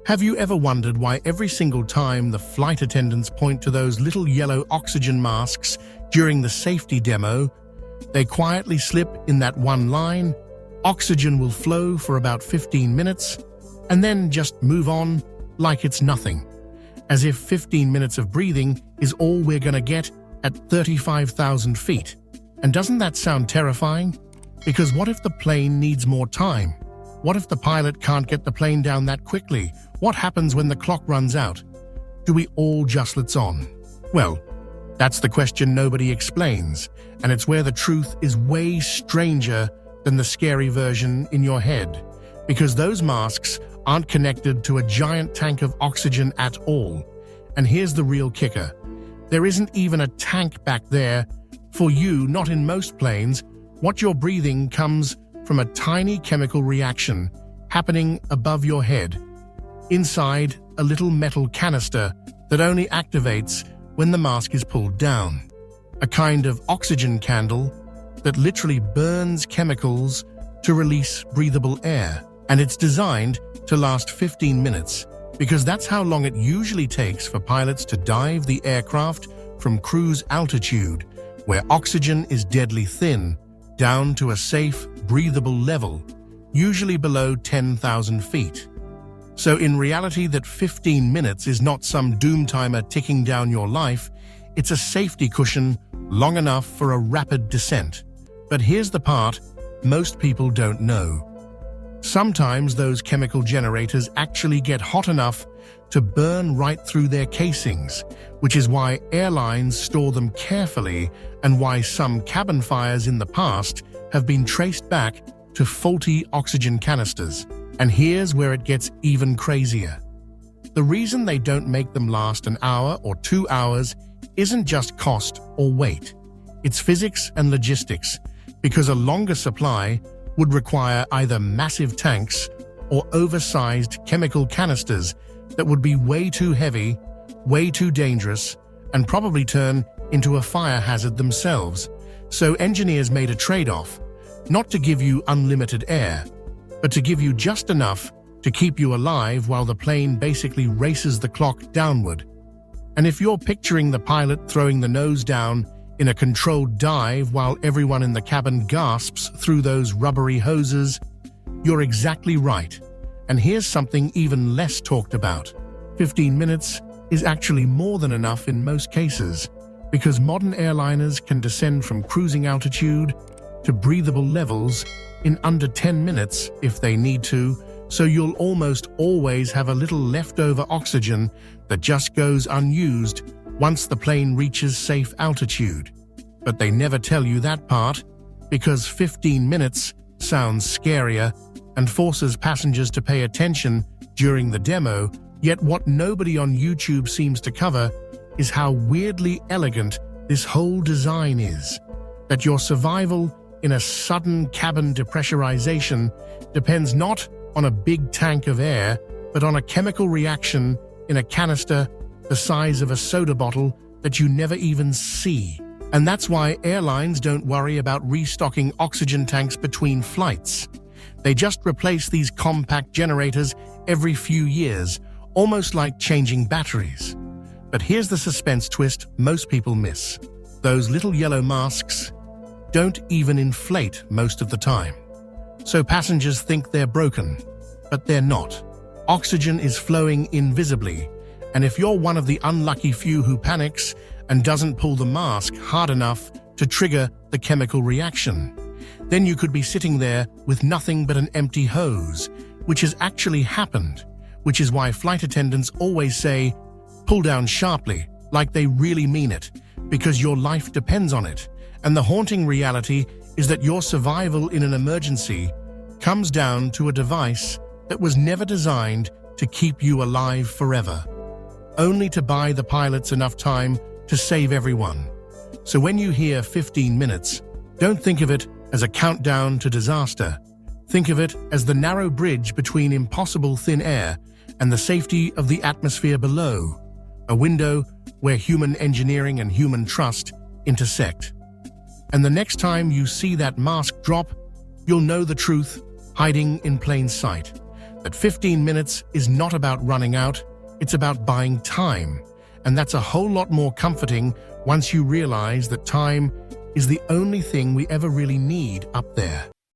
Have you ever wondered why every single time the flight attendants point to those little yellow oxygen masks during the safety demo, they quietly slip in that one line, "Oxygen will flow for about 15 minutes, and then just move on like it's nothing," as if 15 minutes of breathing is all we're gonna get at 35,000 feet. And doesn't that sound terrifying? Because what if the plane needs more time? What if the pilot can't get the plane down that quickly? What happens when the clock runs out? Do we all just let on? Well, that's the question nobody explains, and it's where the truth is way stranger than the scary version in your head. Because those masks aren't connected to a giant tank of oxygen at all. And here's the real kicker. There isn't even a tank back there. For you, not in most planes, what you're breathing comes from a tiny chemical reaction happening above your head, inside a little metal canister that only activates when the mask is pulled down. A kind of oxygen candle that literally burns chemicals to release breathable air. And it's designed to last 15 minutes, because that's how long it usually takes for pilots to dive the aircraft from cruise altitude, where oxygen is deadly thin, down to a safe, breathable level, usually below 10,000 feet. So in reality, that 15 minutes is not some doom timer ticking down your life, it's a safety cushion long enough for a rapid descent. But here's the part most people don't know. Sometimes those chemical generators actually get hot enough to burn right through their casings, which is why airlines store them carefully and why some cabin fires in the past have been traced back to faulty oxygen canisters. And here's where it gets even crazier. The reason they don't make them last an hour or 2 hours isn't just cost or weight. It's physics and logistics, because a longer supply would require either massive tanks or oversized chemical canisters that would be way too heavy, way too dangerous, and probably turn into a fire hazard themselves. So engineers made a trade-off, not to give you unlimited air, but to give you just enough to keep you alive while the plane basically races the clock downward. And if you're picturing the pilot throwing the nose down in a controlled dive while everyone in the cabin gasps through those rubbery hoses, you're exactly right. And here's something even less talked about. 15 minutes is actually more than enough in most cases, because modern airliners can descend from cruising altitude to breathable levels in under 10 minutes if they need to, so you'll almost always have a little leftover oxygen that just goes unused once the plane reaches safe altitude. But they never tell you that part, because 15 minutes sounds scarier and forces passengers to pay attention during the demo, yet what nobody on YouTube seems to cover is how weirdly elegant this whole design is. That your survival in a sudden cabin depressurization depends not on a big tank of air, but on a chemical reaction in a canister the size of a soda bottle that you never even see. And that's why airlines don't worry about restocking oxygen tanks between flights. They just replace these compact generators every few years, almost like changing batteries. But here's the suspense twist most people miss. Those little yellow masks don't even inflate most of the time. So passengers think they're broken, but they're not. Oxygen is flowing invisibly, and if you're one of the unlucky few who panics and doesn't pull the mask hard enough to trigger the chemical reaction, then you could be sitting there with nothing but an empty hose, which has actually happened, which is why flight attendants always say, "Pull down sharply," like they really mean it, because your life depends on it. And the haunting reality is that your survival in an emergency comes down to a device that was never designed to keep you alive forever, only to buy the pilots enough time to save everyone. So when you hear 15 minutes, don't think of it as a countdown to disaster. Think of it as the narrow bridge between impossible thin air and the safety of the atmosphere below, a window where human engineering and human trust intersect. And the next time you see that mask drop, you'll know the truth hiding in plain sight, that 15 minutes is not about running out, it's about buying time. And that's a whole lot more comforting once you realize that time is the only thing we ever really need up there.